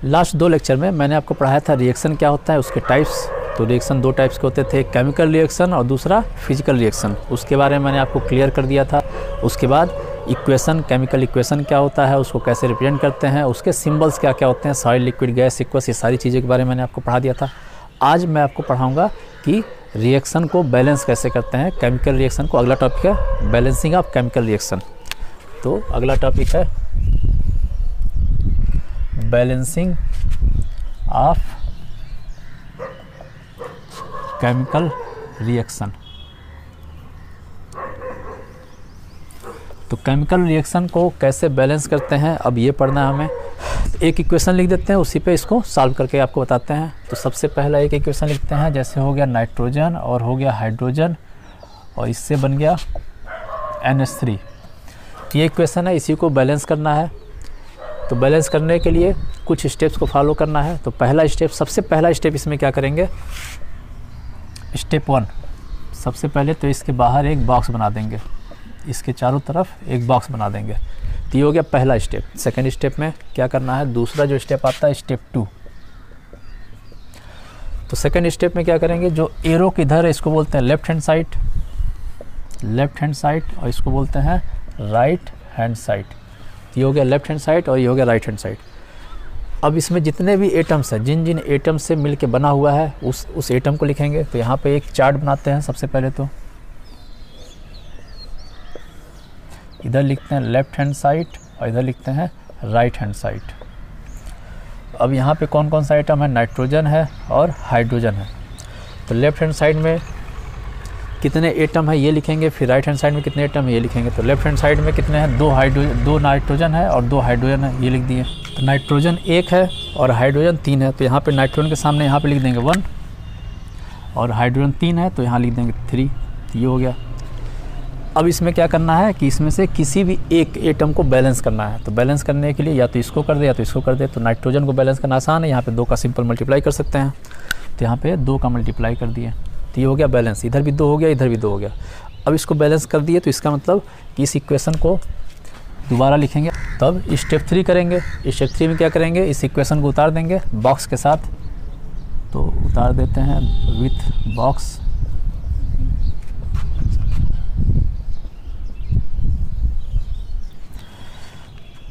Last 2 lecture में मैंने आपको पढ़ाया था रिएक्शन क्या होता है, उसके टाइप्स। तो रिएक्शन 2 टाइप्स के होते थे, केमिकल रिएक्शन और दूसरा फिजिकल रिएक्शन। उसके बारे में मैंने आपको क्लियर कर दिया था। उसके बाद इक्वेशन, केमिकल इक्वेशन क्या होता है, उसको कैसे रिप्रेजेंट करते हैं, उसके सिंबल्स क्या क्या होते हैं, सॉलिड, लिक्विड, गैस, एक्वस, ये सारी चीज़ों के बारे में मैंने आपको पढ़ा दिया था। आज मैं आपको पढ़ाऊँगा कि रिएक्शन को बैलेंस कैसे करते हैं, केमिकल रिएक्शन को। अगला टॉपिक है बैलेंसिंग ऑफ केमिकल रिएक्शन। तो अगला टॉपिक है बैलेंसिंग ऑफ केमिकल रिएक्शन। तो केमिकल रिएक्शन को कैसे बैलेंस करते हैं, अब ये पढ़ना है हमें। एक इक्वेशन लिख देते हैं, उसी पे इसको सॉल्व करके आपको बताते हैं। तो सबसे पहला एक इक्वेशन लिखते हैं, जैसे हो गया नाइट्रोजन और हो गया हाइड्रोजन और इससे बन गया NH3। ये इक्वेशन है, इसी को बैलेंस करना है। तो बैलेंस करने के लिए कुछ स्टेप्स को फॉलो करना है। तो पहला स्टेप, सबसे पहला स्टेप इसमें क्या करेंगे, स्टेप 1, सबसे पहले तो इसके बाहर एक बॉक्स बना देंगे, इसके चारों तरफ एक बॉक्स बना देंगे। तो ये हो गया पहला स्टेप। सेकंड स्टेप में क्या करना है, दूसरा जो स्टेप आता है स्टेप 2। तो सेकंड स्टेप में क्या करेंगे, जो एरो किधर है इसको बोलते हैं लेफ्ट हैंड साइड, और इसको बोलते हैं राइट हैंड साइड। ये हो गया लेफ्ट हैंड साइड और ये हो गया राइट हैंड साइड। अब इसमें जितने भी एटम्स हैं, जिन जिन एटम से मिलके बना हुआ है उस एटम को लिखेंगे। तो यहाँ पे एक चार्ट बनाते हैं। सबसे पहले तो इधर लिखते हैं लेफ्ट हैंड साइड और इधर लिखते हैं राइट हैंड साइड। अब यहाँ पे कौन कौन सा एटम है, नाइट्रोजन है और हाइड्रोजन है। तो लेफ्ट हैंड साइड में कितने एटम है ये लिखेंगे, फिर राइट हैंड साइड में कितने एटम है ये लिखेंगे। तो लेफ्ट हैंड साइड में कितने हैं, 2 नाइट्रोजन है और 2 हाइड्रोजन है, ये लिख दिए। तो नाइट्रोजन 1 है और हाइड्रोजन 3 है। तो यहाँ पे नाइट्रोजन के सामने यहाँ पे लिख देंगे 1 और हाइड्रोजन 3 है तो यहाँ लिख देंगे 3। तो ये हो गया। अब इसमें क्या करना है कि इसमें से किसी भी एक एटम को बैलेंस करना है। तो बैलेंस करने के लिए या तो इसको कर दे या तो इसको कर दे। तो नाइट्रोजन को बैलेंस करना आसान है, यहाँ पे 2 का सिंपल मल्टीप्लाई कर सकते हैं। तो यहाँ पे 2 का मल्टीप्लाई कर दिए, तो ये हो गया बैलेंस। इधर भी 2 हो गया, इधर भी 2 हो गया। अब इसको बैलेंस कर दिए तो इसका मतलब कि इस इक्वेशन को दोबारा लिखेंगे। तब स्टेप 3 करेंगे। स्टेप 3 में क्या करेंगे, इस इक्वेशन को उतार देंगे बॉक्स के साथ। तो उतार देते हैं विथ बॉक्स।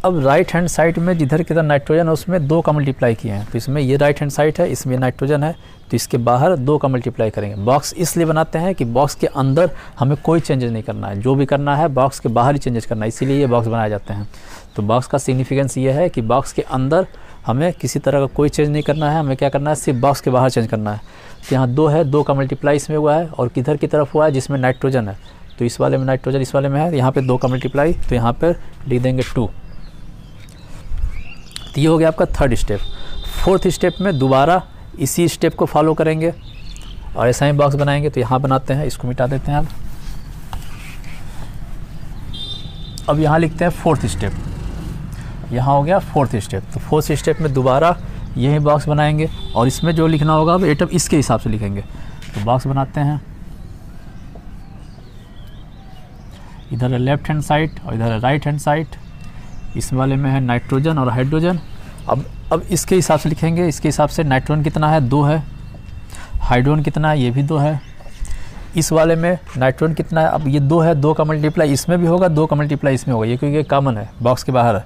अब राइट हैंड साइड में जिधर किधर नाइट्रोजन है उसमें 2 का मल्टीप्लाई किए हैं। तो इसमें ये राइट हैंड साइड है, इसमें नाइट्रोजन है, तो इसके बाहर 2 का मल्टीप्लाई करेंगे। बॉक्स इसलिए बनाते हैं कि बॉक्स के अंदर हमें कोई चेंजेस नहीं करना है, जो भी करना है बॉक्स के बाहर ही चेंजेस करना है, इसीलिए ये बॉक्स बनाए जाते हैं। तो बॉक्स का सिग्निफिकेंस ये है कि बॉक्स के अंदर हमें किसी तरह का कोई चेंज नहीं करना है, हमें क्या करना है, सिर्फ बॉक्स के बाहर चेंज करना है। तो यहाँ 2 है, 2 का मल्टीप्लाई इसमें हुआ है और किधर की तरफ हुआ है जिसमें नाइट्रोजन है। तो इस वाले में नाइट्रोजन, इस वाले में है, यहाँ पर 2 का मल्टीप्लाई, तो यहाँ पर लिख देंगे 2। ये हो गया आपका थर्ड स्टेप। फोर्थ स्टेप में दोबारा इसी स्टेप को फॉलो करेंगे और ऐसा ही बॉक्स बनाएंगे। तो यहाँ बनाते हैं, इसको मिटा देते हैं। अब यहाँ लिखते हैं फोर्थ स्टेप। यहाँ हो गया फोर्थ स्टेप। तो फोर्थ स्टेप में दोबारा यही बॉक्स बनाएंगे और इसमें जो लिखना होगा अब एटम इसके हिसाब से लिखेंगे। तो बॉक्स बनाते हैं, इधर है लेफ्ट हैंड साइड और इधर है राइट हैंड साइड। इस वाले में है नाइट्रोजन और हाइड्रोजन। अब इसके हिसाब से लिखेंगे। इसके हिसाब से नाइट्रोजन कितना है, 2 है। हाइड्रोजन कितना है, ये भी 2 है। इस वाले में नाइट्रोजन कितना है, अब ये 2 है, 2 का मल्टीप्लाई इसमें भी होगा, 2 का मल्टीप्लाई इसमें होगा, ये क्योंकि कॉमन है, बॉक्स के बाहर है।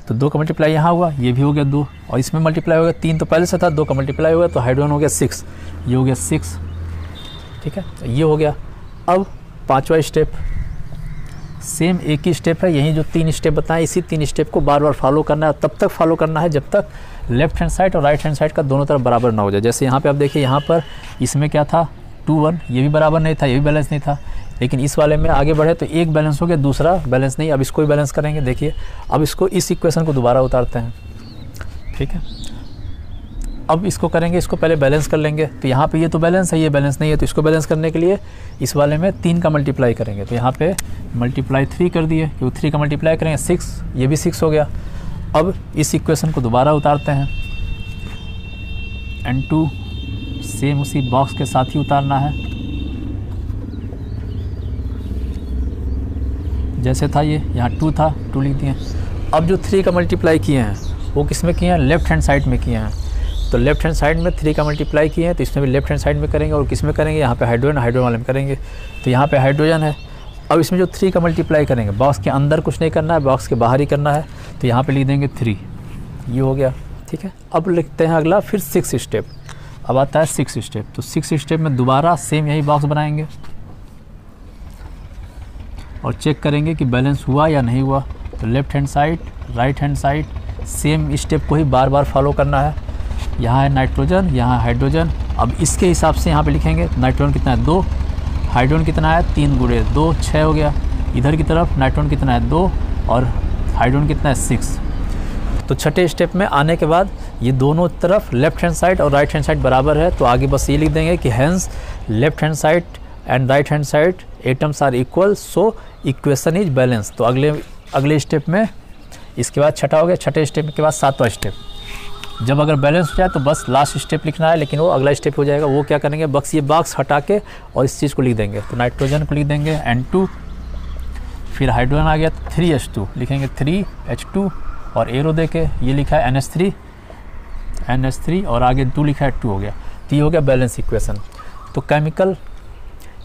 तो 2 का मल्टीप्लाई यहाँ हुआ, ये भी हो गया 2 और इसमें मल्टीप्लाई हो गया 3, तो पहले से था, 2 का मल्टीप्लाई हुआ तो हाइड्रोजन हो गया 6, ये हो गया 6। ठीक है, ये हो गया। अब 5वां स्टेप, सेम एक ही स्टेप है, यही जो 3 स्टेप बताएं, इसी 3 स्टेप को बार बार फॉलो करना है और तब तक फॉलो करना है जब तक लेफ्ट हैंड साइड और राइट हैंड साइड का दोनों तरफ बराबर ना हो जाए। जैसे यहाँ पे आप देखिए, यहाँ पर इसमें क्या था 2 1, ये भी बराबर नहीं था, ये भी बैलेंस नहीं था। लेकिन इस वाले में आगे बढ़े तो एक बैलेंस हो गया, दूसरा बैलेंस नहीं। अब इसको भी बैलेंस करेंगे। देखिए अब इसको, इस इक्वेशन को दोबारा उतारते हैं। ठीक है, अब इसको करेंगे, इसको पहले बैलेंस कर लेंगे। तो यहाँ पे ये तो बैलेंस है, ये बैलेंस नहीं है, तो इसको बैलेंस करने के लिए इस वाले में 3 का मल्टीप्लाई करेंगे। तो यहाँ पे मल्टीप्लाई 3 कर दिए, क्योंकि 3 का मल्टीप्लाई करेंगे 6, ये भी 6 हो गया। अब इस इक्वेशन को दोबारा उतारते हैं। N2 सेम उसी बॉक्स के साथ ही उतारना है, जैसे था ये, यहाँ 2 था, 2 लिख दिए। अब जो 3 का मल्टीप्लाई किए हैं वो किस में किए हैं, लेफ्ट हैंड साइड में किए हैं। तो लेफ्ट हैंड साइड में 3 का मल्टीप्लाई किए हैं, तो इसमें भी लेफ्ट हैंड साइड में करेंगे। और किस में करेंगे, यहाँ पे हाइड्रोजन, हाइड्रोजन वाले में करेंगे। तो यहाँ पे हाइड्रोजन है। अब इसमें जो 3 का मल्टीप्लाई करेंगे, बॉक्स के अंदर कुछ नहीं करना है, बॉक्स के बाहर ही करना है। तो यहाँ पे लिख देंगे 3, ये हो गया, ठीक है। अब लिखते हैं अगला फिर 6 स्टेप। अब आता है 6 स्टेप। तो 6 स्टेप में दोबारा सेम यही बॉक्स बनाएंगे और चेक करेंगे कि बैलेंस हुआ या नहीं हुआ। तो left hand side, right hand side, same step को ही बार बार फॉलो करना है। यहाँ है नाइट्रोजन, यहाँ हाइड्रोजन। अब इसके हिसाब से यहाँ पे लिखेंगे नाइट्रोजन कितना है 2, हाइड्रोजन कितना है 3 गुणे 2 6 हो गया। इधर की तरफ नाइट्रोजन कितना है 2 और हाइड्रोजन कितना है 6। तो छठे स्टेप में आने के बाद ये दोनों तरफ लेफ्ट हैंड साइड और राइट हैंड साइड बराबर है। तो आगे बस ये लिख देंगे कि hence left hand side and right hand side atoms are equal, so equation is balance. तो अगले स्टेप में इसके बाद छठा हो गया। छठे स्टेप के बाद 7वां स्टेप। जब अगर बैलेंस हो जाए तो बस लास्ट स्टेप लिखना है, लेकिन वो अगला स्टेप हो जाएगा। वो क्या करेंगे, बस ये बॉक्स हटा के और इस चीज़ को लिख देंगे। तो नाइट्रोजन को लिख देंगे N2, फिर हाइड्रोजन आ गया 3H2 लिखेंगे 3H2 और एरो दे के ये लिखा है NH3 और आगे 2 लिखा है 2 हो गया। तो ये हो गया बैलेंस इक्वेशन। तो केमिकल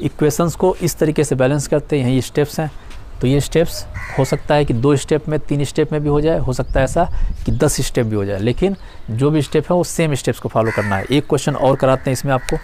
इक्वेशंस को इस तरीके से बैलेंस करते हैं, यही स्टेप्स हैं। तो ये स्टेप्स हो सकता है कि 2 स्टेप में, 3 स्टेप में भी हो जाए, हो सकता है ऐसा कि 10 स्टेप भी हो जाए, लेकिन जो भी स्टेप है वो सेम स्टेप्स को फॉलो करना है। एक क्वेश्चन और कराते हैं इसमें आपको।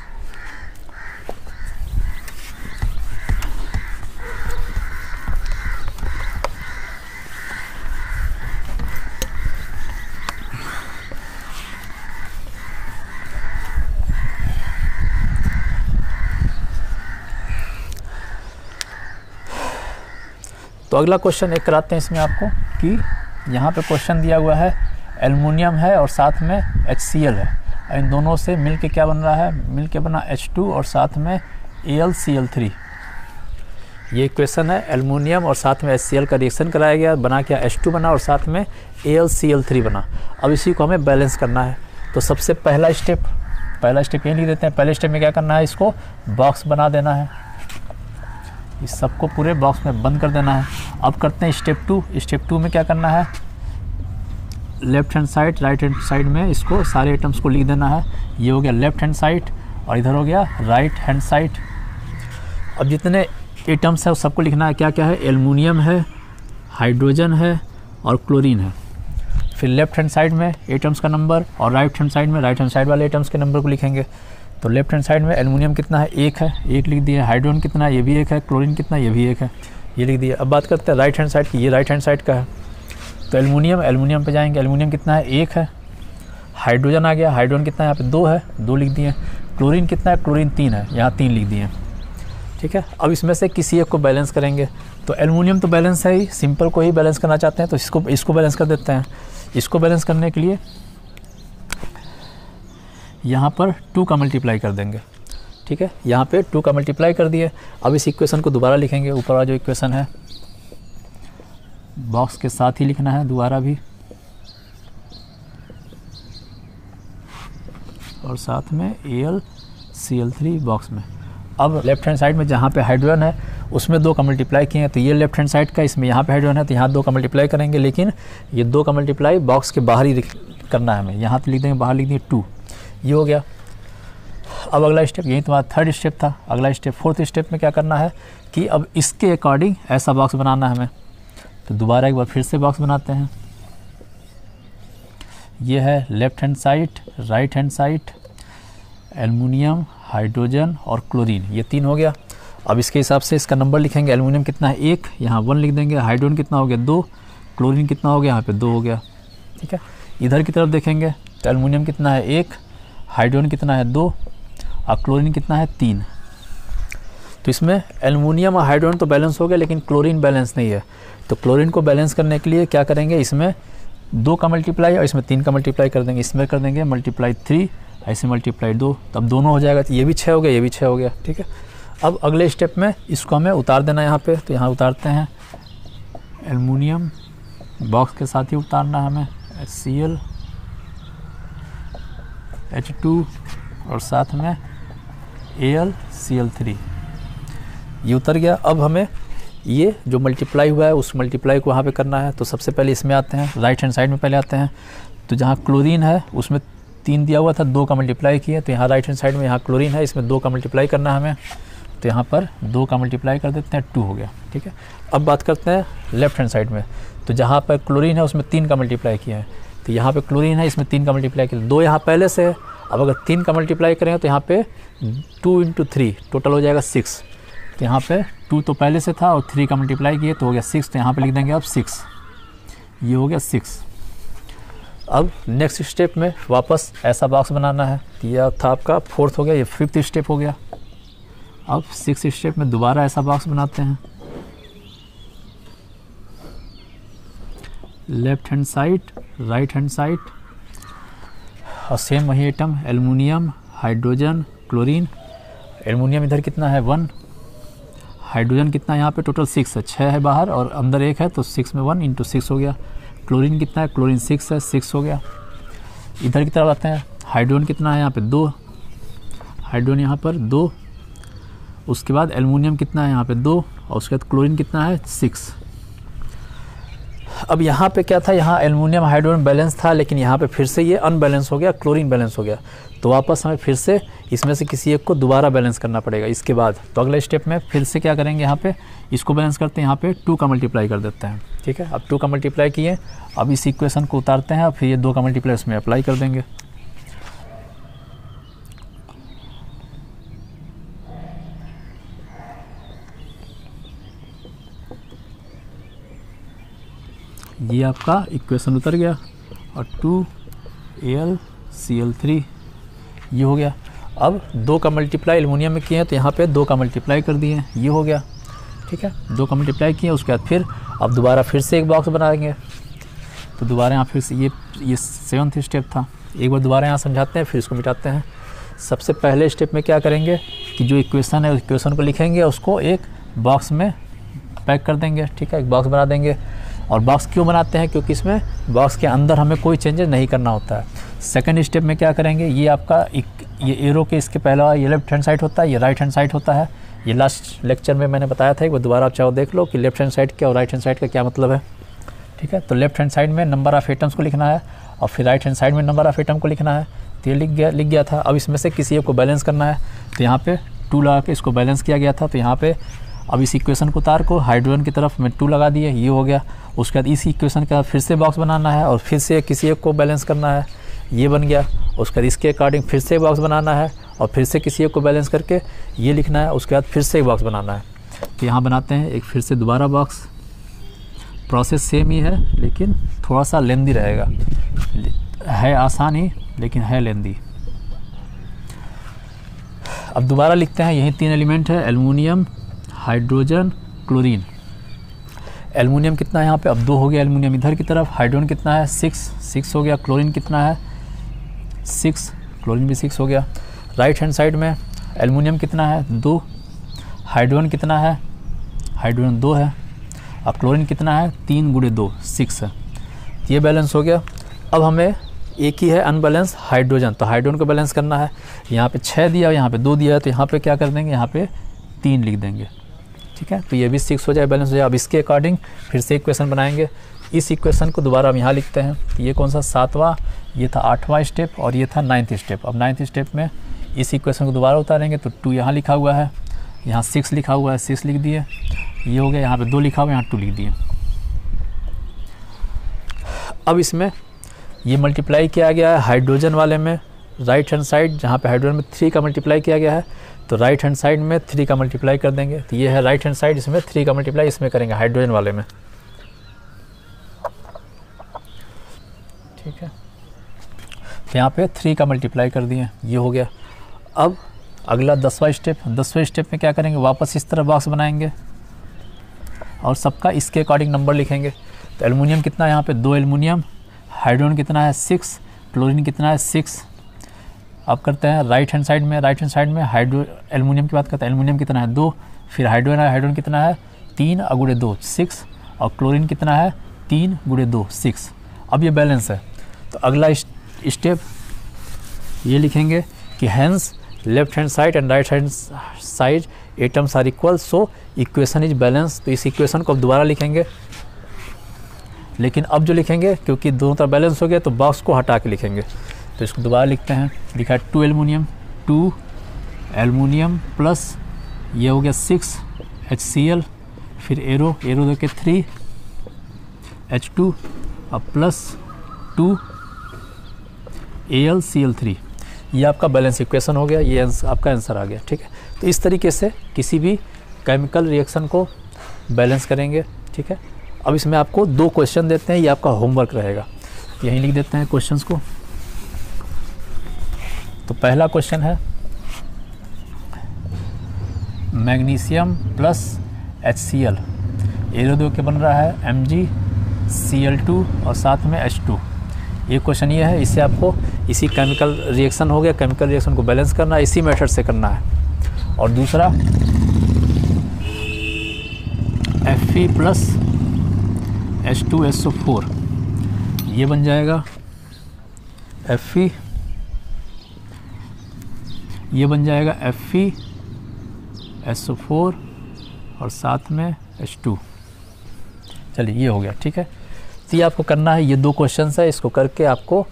तो अगला क्वेश्चन एक कराते हैं इसमें आपको कि यहाँ पे क्वेश्चन दिया हुआ है एल्युमिनियम है और साथ में HCl है। इन दोनों से मिल के क्या बन रहा है, मिल के बना H2 और साथ में AlCl3। ये इक्वेशन है, एल्युमिनियम और साथ में HCl का रिएक्शन कराया गया, बना क्या H2 बना और साथ में AlCl3 बना। अब इसी को हमें बैलेंस करना है। तो सबसे पहला स्टेप ये लिख देते हैं। पहले स्टेप में क्या करना है, इसको बॉक्स बना देना है, इस सबको पूरे बॉक्स में बंद कर देना है। अब करते हैं स्टेप 2। स्टेप 2 में क्या करना है, left hand side right hand side में इसको सारे आइटम्स को लिख देना है। ये हो गया लेफ्ट हैंड साइड और इधर हो गया राइट हैंड साइड। अब जितने आइटम्स है उस सबको लिखना है। क्या क्या है, एल्युमिनियम है, हाइड्रोजन है और क्लोरीन है। फिर लेफ्ट हैंड साइड में आइटम्स का नंबर और राइट हैंड साइड में राइट हैंड साइड वाले आइटम्स के नंबर को लिखेंगे। तो लेफ्ट हैंड साइड में एल्युमिनियम कितना है 1 है, 1 लिख दिया। हाइड्रोजन कितना है, ये भी 1 है। क्लोरीन कितना है, ये भी 1 है, ये लिख दिया। अब बात करते हैं राइट हैंड साइड की। ये राइट हैंड साइड का है। तो एल्युमिनियम पे जाएंगे। एल्युमिनियम कितना है 1 है। हाइड्रोजन आ गया, हाइड्रोजन कितना है, यहाँ पे 2 है, 2 लिख दिए। क्लोरीन कितना है, क्लोरीन 3 है, यहाँ 3 लिख दिए। ठीक है। अब इसमें से किसी एक को बैलेंस करेंगे। तो एल्युमिनियम तो बैलेंस है ही, सिंपल को ही बैलेंस करना चाहते हैं तो इसको बैलेंस कर देते हैं। इसको बैलेंस करने के लिए यहाँ पर 2 का मल्टीप्लाई कर देंगे। ठीक है, यहाँ पे 2 का मल्टीप्लाई कर दिए। अब इस इक्वेशन को दोबारा लिखेंगे। ऊपर वाला जो इक्वेशन है बॉक्स के साथ ही लिखना है दोबारा भी, और साथ में AlCl3 बॉक्स में। अब लेफ्ट हैंड साइड में जहाँ पे हाइड्रोजन है उसमें 2 का मल्टीप्लाई किए हैं। तो ये लेफ्ट हैंड साइड का, इसमें यहाँ पे हाइड्रोजन है तो यहाँ 2 का मल्टीप्लाई करेंगे, लेकिन ये 2 का मल्टीप्लाई बॉक्स के बाहर ही करना है हमें। यहाँ तो लिख देंगे, बाहर लिख देंगे 2, ये हो गया। अब अगला स्टेप, यही तुम्हारा थर्ड स्टेप था। अगला स्टेप फोर्थ स्टेप में क्या करना है कि अब इसके अकॉर्डिंग ऐसा बॉक्स बनाना है हमें। तो दोबारा एक बार फिर से बॉक्स बनाते हैं। ये है left hand side, right hand side, aluminium, hydrogen और क्लोरीन, ये 3 हो गया। अब इसके हिसाब से इसका नंबर लिखेंगे। एल्युमिनियम कितना है 1, यहाँ 1 लिख देंगे। हाइड्रोजन कितना हो गया 2, क्लोरीन कितना हो गया, यहाँ पे 2 हो गया। ठीक है, इधर की तरफ देखेंगे तो एल्युमिनियम कितना है 1, हाइड्रोजन कितना है 2 और क्लोरीन कितना है 3। तो इसमें एल्युमिनियम और हाइड्रोजन तो बैलेंस हो गया, लेकिन क्लोरीन बैलेंस नहीं है। तो क्लोरीन को बैलेंस करने के लिए क्या करेंगे, इसमें 2 का मल्टीप्लाई और इसमें 3 का मल्टीप्लाई कर देंगे। इसमें कर देंगे मल्टीप्लाई 3, ऐसे मल्टीप्लाई 2, तब दोनों हो जाएगा। तो ये भी 6 हो गया, ये भी 6 हो गया। ठीक है, अब अगले स्टेप में इसको हमें उतार देना है यहाँ पे। तो यहाँ उतारते हैं एल्युमिनियम, बॉक्स के साथ ही उतारना है हमें HCl, H2 और साथ में AlCl3, ये उतर गया। अब हमें ये जो मल्टीप्लाई हुआ है उस मल्टीप्लाई को वहाँ पे करना है। तो सबसे पहले इसमें आते हैं, राइट हैंड साइड में पहले आते हैं। तो जहाँ क्लोरीन है उसमें 3 दिया हुआ था, 2 का मल्टीप्लाई किए, तो यहाँ राइट हैंड साइड में यहाँ क्लोरीन है, इसमें 2 का मल्टीप्लाई करना है हमें। तो यहाँ पर 2 का मल्टीप्लाई कर देते हैं, 2 हो गया। ठीक है, अब बात करते हैं लेफ्ट हैंड साइड में। तो जहाँ पर क्लोरीन है उसमें 3 का मल्टीप्लाई किया है, तो यहाँ पे क्लोरीन है, इसमें 3 का मल्टीप्लाई किया, 2 यहाँ पहले से है। अब अगर 3 का मल्टीप्लाई करें तो यहाँ पे 2 × 3 टोटल हो जाएगा 6। तो यहाँ पे 2 तो पहले से था और 3 का मल्टीप्लाई किए तो हो गया 6। तो यहाँ पे लिख देंगे अब 6, ये हो गया 6। अब नेक्स्ट स्टेप में वापस ऐसा बॉक्स बनाना है। तो यह था आपका 4th हो गया, ये 5th स्टेप हो गया। अब 6th स्टेप में दोबारा ऐसा बॉक्स बनाते हैं, left hand side, right hand side, और सेम वही item, aluminium, hydrogen, chlorine. Aluminium इधर कितना है 1, हाइड्रोजन कितना है यहाँ पे टोटल 6 है, 6 है बाहर और अंदर 1 है, तो 6 में 1 × 6 हो गया। क्लोरीन कितना है, क्लोरीन 6 है, 6 हो गया। इधर की तरफ आते हैं, हाइड्रोजन कितना है यहाँ पे 2, हाइड्रोजन यहाँ पर 2। उसके बाद एल्युमिनियम कितना है यहाँ पे 2, और उसके बाद क्लोरीन कितना है 6। अब यहाँ पे क्या था, यहाँ एल्युमिनियम हाइड्रोजन बैलेंस था, लेकिन यहाँ पे फिर से ये अनबैलेंस हो गया, क्लोरीन बैलेंस हो गया। तो वापस हमें फिर से इसमें से किसी एक को दोबारा बैलेंस करना पड़ेगा इसके बाद। तो अगले स्टेप में फिर से क्या करेंगे, यहाँ पे इसको बैलेंस करते हैं, यहाँ पे 2 का मल्टीप्लाई कर देते हैं। ठीक है, अब 2 का मल्टीप्लाई किए, अब इस इक्वेशन को उतारते हैं और फिर ये 2 का मल्टीप्लाई इसमें अप्लाई कर देंगे। ये आपका इक्वेशन उतर गया और 2AlCl3 ये हो गया। अब 2 का मल्टीप्लाई एल्युमिनियम में किए हैं, तो यहाँ पे 2 का मल्टीप्लाई कर दिए, ये हो गया। ठीक है, 2 का मल्टीप्लाई किए, उसके बाद फिर अब दोबारा फिर से एक बॉक्स बनाएंगे। तो दोबारा यहाँ फिर से ये 7th स्टेप था, एक बार दोबारा यहाँ समझाते हैं फिर इसको मिटाते हैं। सबसे पहले स्टेप में क्या करेंगे कि जो इक्वेशन है उस इक्वेशन को लिखेंगे, उसको एक बॉक्स में पैक कर देंगे। ठीक है, एक बॉक्स बना देंगे। और बॉक्स क्यों बनाते हैं, क्योंकि इसमें बॉक्स के अंदर हमें कोई चेंजेस नहीं करना होता है। सेकंड स्टेप में क्या करेंगे, ये आपका ये एरो के इसके पहला ये लेफ्ट हैंड साइड होता है, ये राइट हैंड साइड होता है। ये लास्ट लेक्चर में मैंने बताया था, एक बार दोबारा आप चाहो देख लो कि लेफ्ट हैंड साइड क्या और राइट हैंड साइड का क्या मतलब है। ठीक है, तो लेफ्ट हैंड साइड में नंबर ऑफ़ एटम्स को लिखना है और फिर राइट हैंड साइड में नंबर ऑफ़ एटम को लिखना है। तो ये लिख गया था। अब इसमें से किसी एक को बैलेंस करना है, तो यहाँ पे 2 लगा के इसको बैलेंस किया गया था। तो यहाँ पे अब इस इक्वेशन को उतार को हाइड्रोजन की तरफ में 2 लगा दिए, ये हो गया। उसके बाद इस इक्वेशन का फिर से बॉक्स बनाना है और फिर से किसी एक को बैलेंस करना है, ये बन गया। उसके बाद इसके अकॉर्डिंग फिर से बॉक्स बनाना है और फिर से किसी एक को बैलेंस करके ये लिखना है। उसके बाद फिर से एक बॉक्स बनाना है। तो यहाँ बनाते हैं एक फिर से दोबारा बॉक्स। प्रोसेस सेम ही है लेकिन थोड़ा सा लेंदी रहेगा, है आसान ही लेकिन है लेंदी। अब दोबारा लिखते हैं, यही 3 एलिमेंट है, एल्युमिनियम, हाइड्रोजन, क्लोरीन। एल्युमिनियम कितना है यहाँ पे, अब 2 हो गया एल्युमिनियम इधर की तरफ। हाइड्रोजन कितना है 6 हो गया। क्लोरीन कितना है 6, क्लोरीन भी 6 हो गया। राइट हैंड साइड में एल्युमिनियम कितना है 2, हाइड्रोजन कितना है, हाइड्रोजन 2 है, अब क्लोरीन कितना है 3 × 2 6 है। ये बैलेंस हो गया। अब हमें एक ही है अनबैलेंस हाइड्रोजन, तो हाइड्रोजन को बैलेंस करना है। यहाँ पे 6 दिया, यहाँ पे 2 दिया है, तो यहाँ पे क्या कर देंगे, यहाँ पे 3 लिख देंगे। ठीक है, तो ये भी 6 हो जाए, बैलेंस हो जाए। अब इसके अकॉर्डिंग फिर से इक्वेशन बनाएंगे। इस इक्वेशन को दोबारा हम यहाँ लिखते हैं। तो ये कौन सा 7वां, ये था 8वां स्टेप और ये था 9th स्टेप। अब 9th स्टेप में इस इक्वेशन को दोबारा उतारेंगे। तो 2 यहाँ लिखा हुआ है, यहाँ 6 लिखा हुआ है, 6 लिख दिए, ये हो गया। यहाँ पे 2 लिखा हुआ है, यहाँ 2 लिख दिए। अब इसमें ये मल्टीप्लाई किया गया है हाइड्रोजन वाले में, राइट हैंड साइड जहाँ पे हाइड्रोजन में 3 का मल्टीप्लाई किया गया है, तो राइट हैंड साइड में 3 का मल्टीप्लाई कर देंगे। तो ये है राइट हैंड साइड, इसमें 3 का मल्टीप्लाई इसमें करेंगे हाइड्रोजन वाले में। ठीक है, तो यहाँ पे 3 का मल्टीप्लाई कर दिए, ये हो गया। अब अगला 10वां स्टेप, 10वें स्टेप में क्या करेंगे, वापस इस तरह बॉक्स बनाएंगे और सबका इसके अकॉर्डिंग नंबर लिखेंगे। तो एल्युमिनियम कितना है यहाँ पे 2 एल्युमिनियम, हाइड्रोजन कितना है 6, क्लोरीन कितना है 6। अब करते हैं राइट हैंड साइड में, राइट हैंड साइड में एल्युमिनियम की बात करते हैं। एल्युमिनियम कितना है 2, फिर हाइड्रोजन है, हाइड्रोजन कितना है 3 × 2 6, और क्लोरीन कितना है 3 × 2 6। अब ये बैलेंस है। तो अगला स्टेप ये लिखेंगे कि hence left hand side and right hand side atoms are equal, so equation is balance. तो इस इक्वेशन को अब दोबारा लिखेंगे, लेकिन अब जो लिखेंगे क्योंकि दोनों तरफ बैलेंस हो गया तो बॉक्स को हटा के लिखेंगे। तो इसको दोबारा लिखते हैं। लिखा है 2 एल्युमिनियम प्लस ये हो गया 6 HCl, फिर एरो दो के 3 H2 अब प्लस 2 AlCl3। ये आपका बैलेंस इक्वेशन हो गया, ये आपका आंसर आ गया। ठीक है, तो इस तरीके से किसी भी केमिकल रिएक्शन को बैलेंस करेंगे। ठीक है, अब इसमें आपको 2 क्वेश्चन देते हैं, ये आपका होमवर्क रहेगा। यहीं लिख देते हैं क्वेश्चंस को। तो पहला क्वेश्चन है मैग्नीशियम प्लस HCl, एरो दो के बन रहा है MgCl2 और साथ में H2। ये क्वेश्चन ये है, इससे आपको इसी केमिकल रिएक्शन हो गया, केमिकल रिएक्शन को बैलेंस करना है, इसी मेथड से करना है। और दूसरा Fe प्लस H2SO4, ये बन जाएगा Fe, ये बन जाएगा FeSO4 और साथ में H2। चलिए ये हो गया। ठीक है, तो ये आपको करना है, ये 2 क्वेश्चंस है, इसको करके आपको,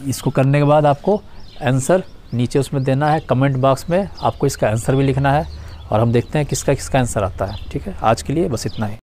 इसको करने के बाद आपको आंसर नीचे उसमें देना है, कमेंट बॉक्स में आपको इसका आंसर भी लिखना है और हम देखते हैं किसका किसका आंसर आता है। ठीक है, आज के लिए बस इतना ही।